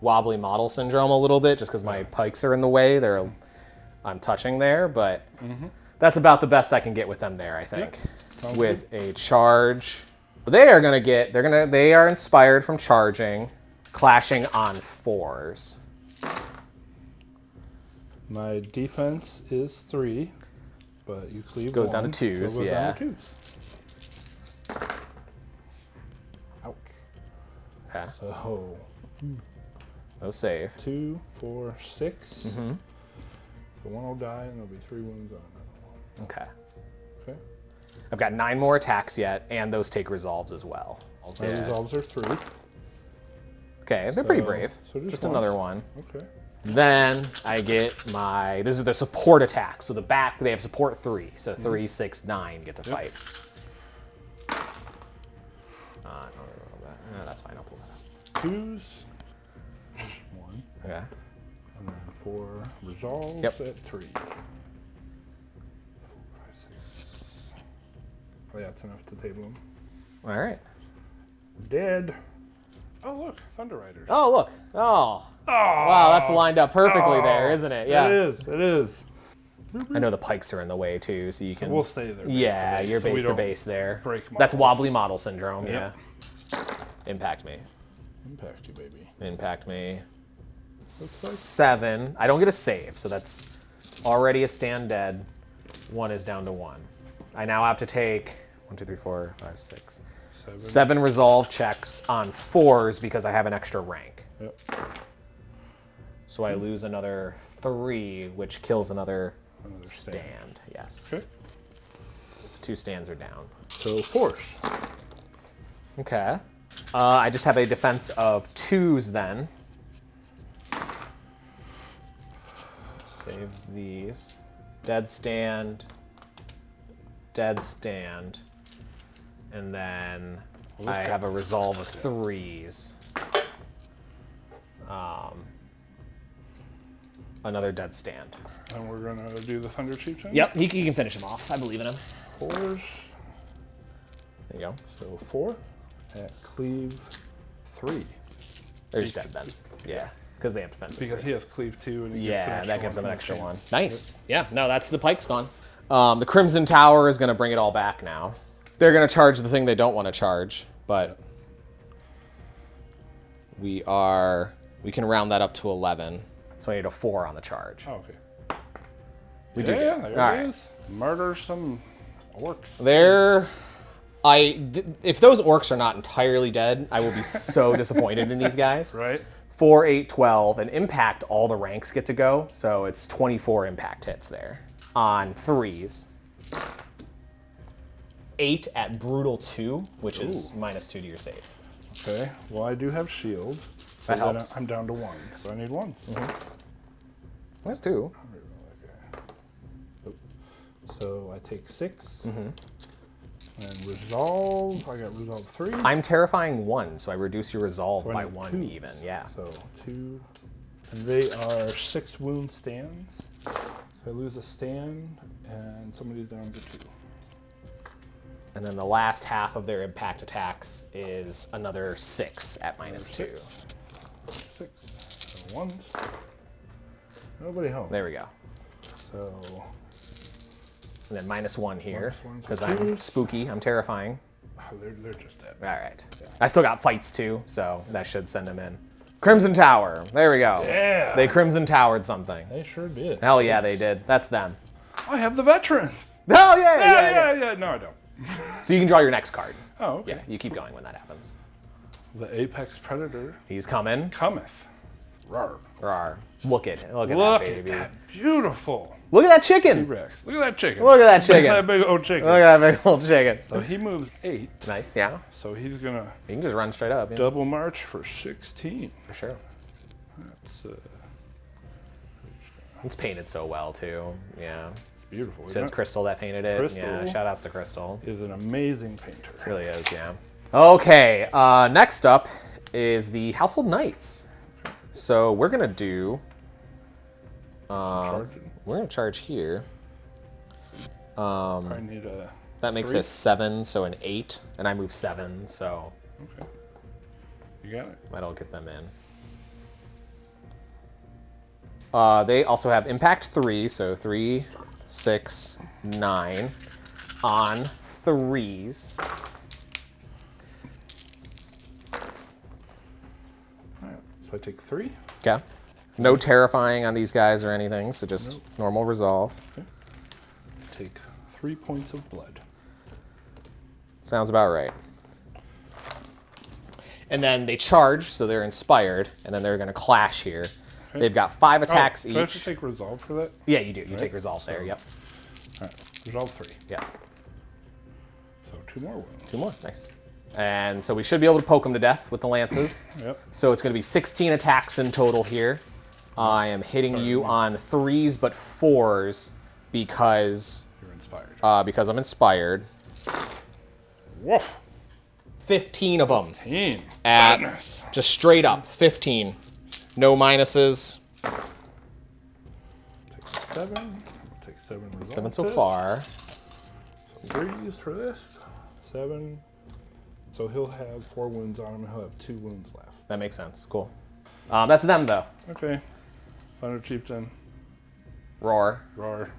wobbly model syndrome a little bit, just because my pikes are in the way. I'm touching there, but that's about the best I can get with them there, I think. Sounds With a charge, they are inspired from charging, clashing on 4s. My defense is 3, but you cleave Goes down to 1, 2s, so it goes yeah. down to 2s. Ouch. Okay. So No save. 2, 4, 6. So 1 will die, and there'll be 3 wounds on another one. Okay. Okay. I've got 9 more attacks yet, and those take resolves as well. My resolves are 3. Okay, they're pretty So- brave. so just one. another one. Okay. Then I get my, this is the support attack. So the back, they have support 3. So 3, 6, 9 get to fight. That's fine, I'll pull that 2s. 1. up. Okay. And then 4 resolves Yep. at 3. 4, 5, 6. Oh, yeah, that's enough to table them. All right. Dead. Oh, look, Thunder Riders. Oh, look. Oh. Wow, that's lined up perfectly there, isn't it? Yeah. It is. It is. I know the pikes are in the way too, so you can. We'll stay there. Yeah, you're so we base to don't base there. break That's models. wobbly model syndrome. Yep. Yeah. Impact me. Impact you, baby. Impact me. like- 7. I don't get a save, so that's already a stand dead. 1 is down to 1. I now have to take 1, 2, 3, 4, 5, 6. 7 resolve checks on 4s because I have an extra rank. Yep. So I lose another 3, which kills another Another stand. Yes. Okay. So 2 stands are down. So force. Okay. I just have a defense of 2s then. Save these. Dead stand. Dead stand. And then I have a resolve of 3s. Another dead stand. And we're gonna do the Thunder Chieftain? Yep, he can finish him off. I believe in him. 4s. There you go. So 4 at cleave 3. They're just dead then. Yeah, because they have defense. Because he has cleave 2 and he Yeah, gets that gives him an from extra the one. chain. Nice. Yeah, no, that's the pike's gone. The Crimson Tower is going to bring it all back now. They're going to charge the thing they don't want to charge, but we can round that up to 11. So I need a 4 on the charge. Oh, okay. We do. Yeah, good. there All it right. is. Murder some orcs. If those orcs are not entirely dead, I will be so disappointed in these guys. Right? 4, 8, 12, and impact, all the ranks get to go. So it's 24 impact hits there on 3s. 8 at brutal 2, which is -2 to your save. Okay. Well, I do have shield. That So then helps. I'm down to 1, so I need 1. That's 2. So I take 6. And resolve. I got resolve 3. I'm terrifying 1, so I reduce your resolve So I by need 1 2s. even. Yeah. So 2. And they are 6 wound stands. So I lose a stand, and somebody's down to 2. And then the last half of their impact attacks is another 6 at -2. 6. So 1s. Nobody home. There we go. So And then -1 here, -1 because for I'm 2s. spooky. I'm terrifying. they're just dead. All right. I still got fights too, so that should send them in. Crimson Tower. There we go. Yeah. They Crimson Towered something. They sure did. Hell yeah, they did. That's them. I have the veterans. Oh yeah. Yeah. No, I don't. So you can draw your next card. Oh, okay. Yeah, you keep going when that happens. The apex predator He's coming. cometh. Rawr. Rawr. Look at Look that at baby. that beautiful Look at that chicken. T-Rex. Look at that chicken. Look at that chicken. Look at that big old chicken. Look at that big old chicken. So he moves 8. Nice, yeah. So he's gonna You can just run straight up. Yeah. double march for 16. For sure. That's It's painted so well too. Yeah. it's beautiful. So Isn't it's it? Crystal that painted it. Crystal. Yeah. Shout outs to Crystal. Is an amazing painter. It really is, yeah. Okay, next up is the Household Knights. So we're gonna do. Charging. We're gonna charge here. I need a. That makes 3. a 7, so an 8, and I move 7, so Okay. You got it. that'll get them in. They also have impact 3, so 3, 6, 9 on 3s. All right. So I take 3. Okay. No terrifying on these guys or anything, so just normal resolve. Take 3 points of blood. Sounds about right. And then they charge, so they're inspired, and then they're going to clash here. Okay. They've got 5 attacks Do I have to each. take resolve for that? Yeah, you do. You Right? take resolve there. So- Yep. All right. Resolve 3. Yeah. So 2 more wounds. 2 more. Nice. And so we should be able to poke them to death with the lances. Yep. So it's going to be 16 attacks in total here. I am hitting you on 3s but 4s because You're inspired. I'm inspired. Woof. 15 of them. 15. At Goodness. just straight up 15. No minuses. Take 7. I'll take 7 resolve. 7 so hits. far. 3s for this. 7. So he'll have 4 wounds on him, and he'll have 2 wounds left. That makes sense. Cool. That's them though. Okay. Thunder Chieftain. Roar. Roar.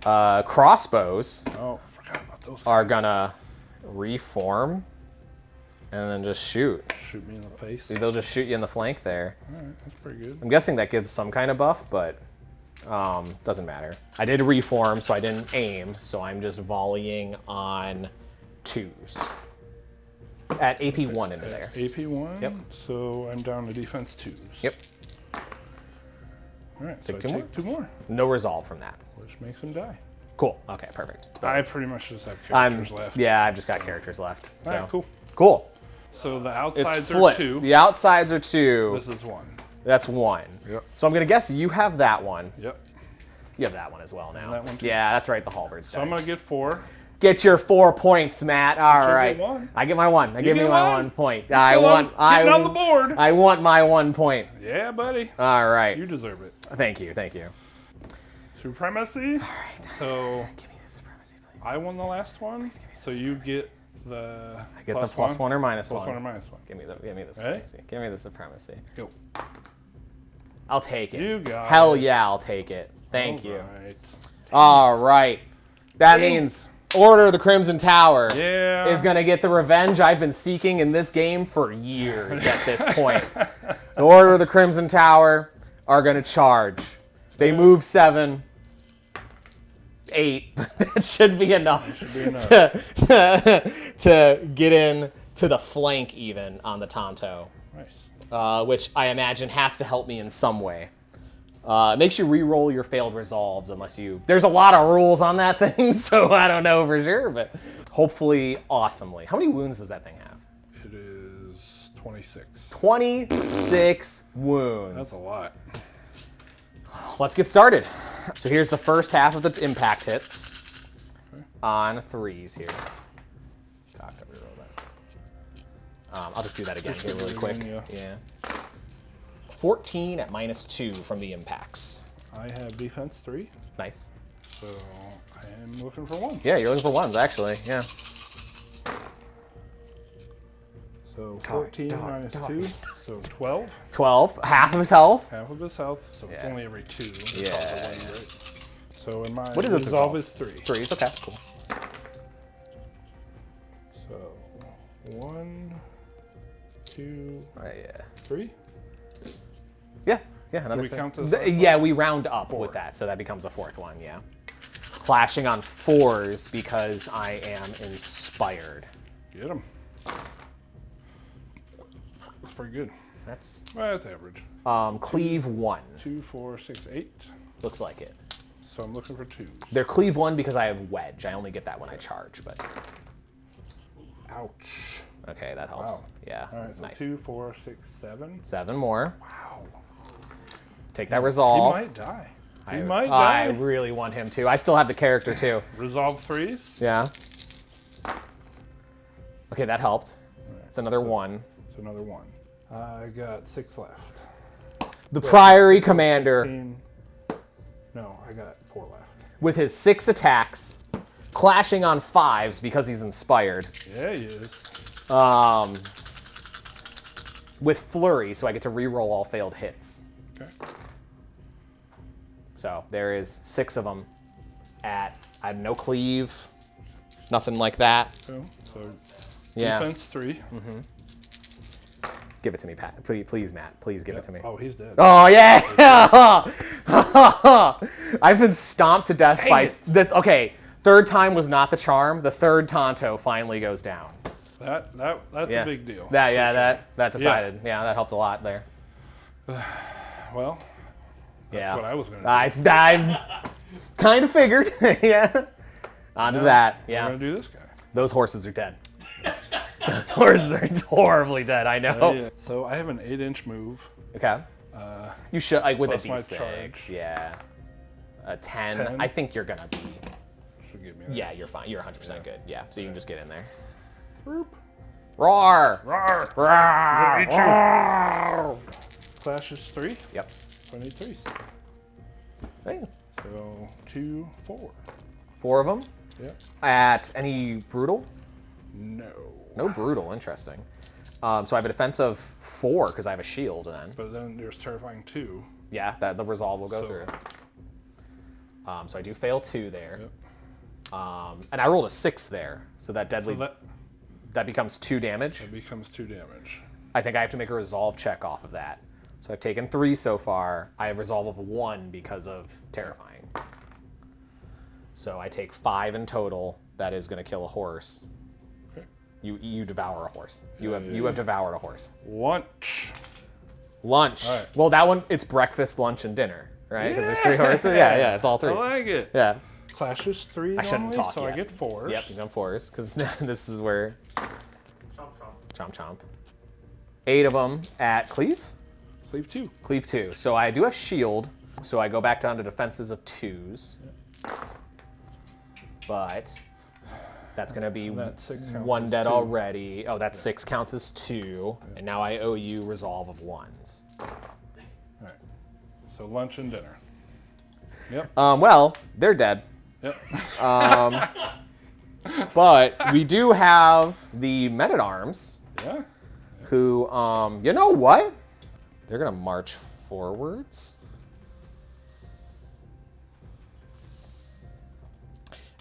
Crossbows Oh, I forgot about those. are gonna reform and then just shoot. Shoot me in the face. They'll just shoot you in the flank there. All right, that's pretty good. I'm guessing that gives some kind of buff, but doesn't matter. I did reform, so I didn't aim, so I'm just volleying on 2s. At AP 1 into there. AP 1. Yep. So I'm down to defense 2s. Yep. All right. So Take I 2 take 2 more, No resolve from that. which makes him die. Cool. Okay, perfect. I pretty much just have characters left. Yeah, I've just got characters left. So All right, cool. Cool. So the It's outsides are flipped. 2. The outsides are 2. This is 1. That's 1. Yep. So I'm going to guess you have that one. Yep. You have that one as well now. that one too. Yeah, that's right, the halberds. So I'm going to get 4. Get your 4 points, Matt. All you right. get 1. I get my 1. Give me get my 1. 1 point. You're I still want getting on the board. I want my 1 point. Yeah, buddy. All right. You deserve it. Thank you. Thank you. Supremacy. All right. So Give me the supremacy, please. I won the last one. give me the So you get the I get the plus 1 or minus plus 1. 1 or minus 1. Give me the supremacy. Give me the supremacy. Go. I'll take it. You got Hell it. yeah, I'll take it. Thank you. Right. All right. That Dang. means Order of the Crimson Tower Yeah. is going to get the revenge I've been seeking in this game for years at this point. The Order of the Crimson Tower are going to charge. They move 7, 8. That should be enough, to get in to the flank even on the Tonto, Nice. which I imagine has to help me in some way. It makes you re-roll your failed resolves unless you... There's a lot of rules on that thing, so I don't know for sure, but hopefully awesomely. How many wounds does that thing have? It is 26. 26 wounds. That's a lot. Let's get started. So here's the first half of the impact hits on 3s here. Cock, I reroll that. I'll just do that again here really quick. Yeah. 14 at -2 from the impacts. I have defense 3, Nice. so I am looking for 1. Yeah, you're looking for 1s actually. Yeah. So 14 minus 2, so 12. 12, half of his health. Half of his health, so it's Yeah. only every 2. Yeah. So in my What is its resolve resolve? is 3. 3s, okay, cool. So 1, 2, Yeah. 3. Yeah, another we thing. count this last one? Yeah, we round up with that, so that becomes a 4th one, yeah. Clashing on 4s because I am inspired. Get him. That's pretty good. That's Well, that's average. cleave 1. 2, 4, 6, 8. Looks like it. So I'm looking for 2s. They're cleave 1 because I have wedge. I only get that when I charge, but Ouch. okay, that helps. Wow. Yeah, All right, so nice. 2, 4, 6, 7. 7 more. Wow. Take that He resolve. might die. He I, might I die. really want him to. I still have the character too. Resolve 3s. Yeah. Okay, that helped. It's another so- 1. It's another 1. I got 6 left. The Priory Commander, 16. No, I got 4 left. with his 6 attacks, clashing on 5s because he's inspired, Yeah, he is. with Flurry, so I get to re-roll all failed hits. Okay. So there is 6 of them at, I have no cleave, nothing like that. So Yeah. defense 3. Give it to me, Pat. Please, Matt. Please give it to me. Oh, he's dead. Oh yeah! I've been stomped to death by this. Okay, 3rd time was not the charm. The 3rd Tonto finally goes down. That's Yeah. a big deal. That decided. Yeah, that helped a lot there. Well, Yeah. what I was going to do. I kind of figured. Yeah. On to that. We're Yeah. going to do this guy. Those horses are dead. Those horses are horribly dead. I know. Yeah. So I have an 8-inch move. Okay. You should like with a plus my D6. charge. Yeah. A 10. 10. I think you're gonna be. Should give me that. Yeah, you're fine. You're 100% good. Yeah. So you can just get in there. Boop. Roar! Rawr. Roar! Eat you. Roar! Clash is 3. Yep. So I need 3s. Hey, So 2, 4. 4 of them. Yep. At any brutal? No. No brutal. Interesting. So I have a defense of 4 because I have a shield then. But then there's terrifying 2. Yeah, that the resolve will go So- through. So I do fail 2 there. Yep. And I rolled a 6 there, so that deadly So that becomes 2 damage. that becomes 2 damage. I think I have to make a resolve check off of that. So I've taken 3 so far. I have resolve of 1 because of terrifying. So I take 5 in total. That is going to kill a horse. Okay. You devour a horse. Yeah, You have devoured a horse. Lunch. Lunch. All right. Well, that one it's breakfast, lunch, and dinner, right? Because there's 3 horses. Yeah, it's all 3. I like it. Yeah. Clash is 3 I shouldn't normally, talk so yet. I get 4s. Yep, he's on 4s because this is where. Chomp chomp. Chomp chomp. 8 of them at cleave. Cleave 2. Cleave 2. So I do have shield, so I go back down to defenses of 2s. But that's going to be That 6 counts 1 as dead 2. already. Oh, that 6 counts as 2. And now I owe you resolve of 1s. All right. So lunch and dinner. Yep. Well, they're dead. Yep. But we do have the men-at-arms, Yeah. who, you know what? They're going to march forwards.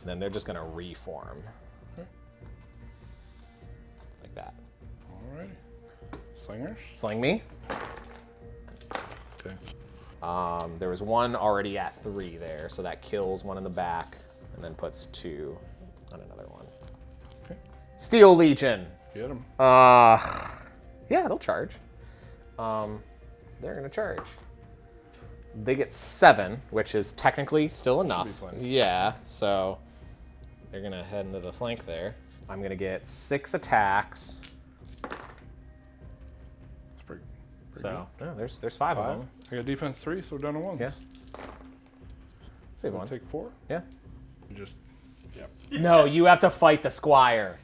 And then they're just going to reform. Okay. Like that. Alrighty. Slingers. Sling me. Okay. There was 1 already at 3 there, so that kills 1 in the back and then puts 2 on another one. Okay. Steel Legion. Get them. Yeah, they'll charge. They're going to charge. They get 7, which is technically still enough. be plenty. Yeah, so they're going to head into the flank there. I'm going to get 6 attacks. That's pretty So yeah, there's 5 of 5. them. I got defense 3, so we're down to 1. Yeah. Save I'll 1. take 4. Yeah. And just, yep. No, you have to fight the squire.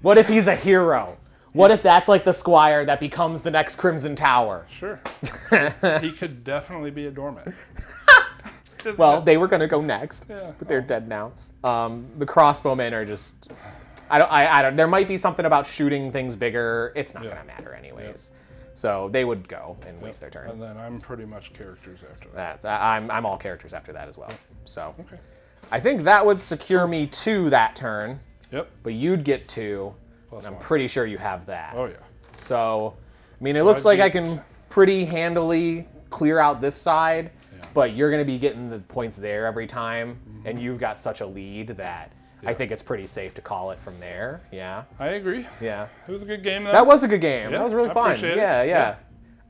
What if he's a hero? What if that's like the squire that becomes the next Crimson Tower? Sure. He could definitely be a doormat. Well, they were gonna go next, Yeah. but they're dead now. The crossbowmen are just, I don't. There might be something about shooting things bigger. It's not Yeah. gonna matter anyways. So they would go and waste their turn. And then I'm pretty much characters after that. That's I'm all characters after that as well. So Okay. I think that would secure me to that turn, Yep. but you'd get 2. Plus And I'm 1. pretty sure you have that. Oh, yeah. So, I mean, it looks I'd like be- I can pretty handily clear out this side, Yeah. but you're going to be getting the points there every time, and you've got such a lead that I think it's pretty safe to call it from there. Yeah, I agree. yeah. It was a good game, though. That was a good game. Yeah, That was really I fun. appreciate it. Yeah, yeah. Yeah.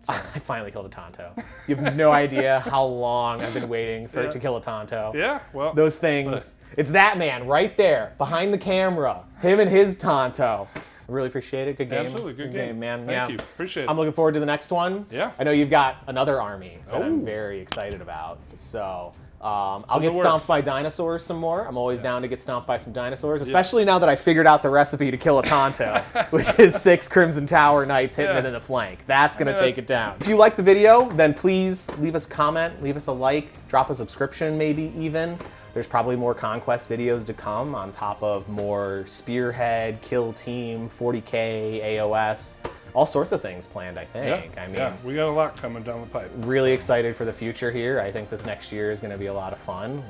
I finally killed a Tonto. You have no idea how long I've been waiting for it to kill a Tonto. Yeah, well. Those things. It's that man right there behind the camera. Him and his Tonto. I really appreciate it. Good game. Absolutely, good game. man. Thank yeah. you. Appreciate it. I'm looking forward to the next one. Yeah. I know you've got another army that I'm Oh. very excited about. So I'll in get the stomped works. by dinosaurs some more. I'm always down to get stomped by some dinosaurs, especially now that I figured out the recipe to kill a Tonto, which is 6 Crimson Tower Knights hitting Yeah. it in the flank. That's going to mean, take that's- it down. If you like the video, then please leave us a comment, leave us a like, drop a subscription maybe even. There's probably more Conquest videos to come on top of more Spearhead, Kill Team, 40K, AOS, all sorts of things planned, I think. Yeah, I mean, yeah, we got a lot coming down the pipe. really excited for the future here. I think this next year is going to be a lot of fun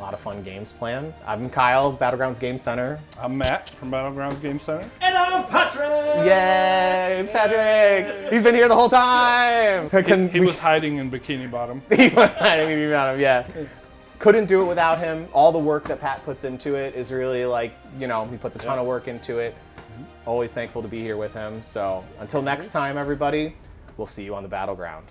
games planned. I'm Kyle, Battlegrounds Game Center. I'm Matt from Battlegrounds Game Center. And I'm Patrick! Yay, it's Patrick! He's been here the whole time! He was hiding in Bikini Bottom. He was hiding about him, yeah. Couldn't do it without him. All the work that Pat puts into it is really like, you know, he puts a ton of work into it. Always thankful to be here with him. So until next time, everybody, we'll see you on the battleground.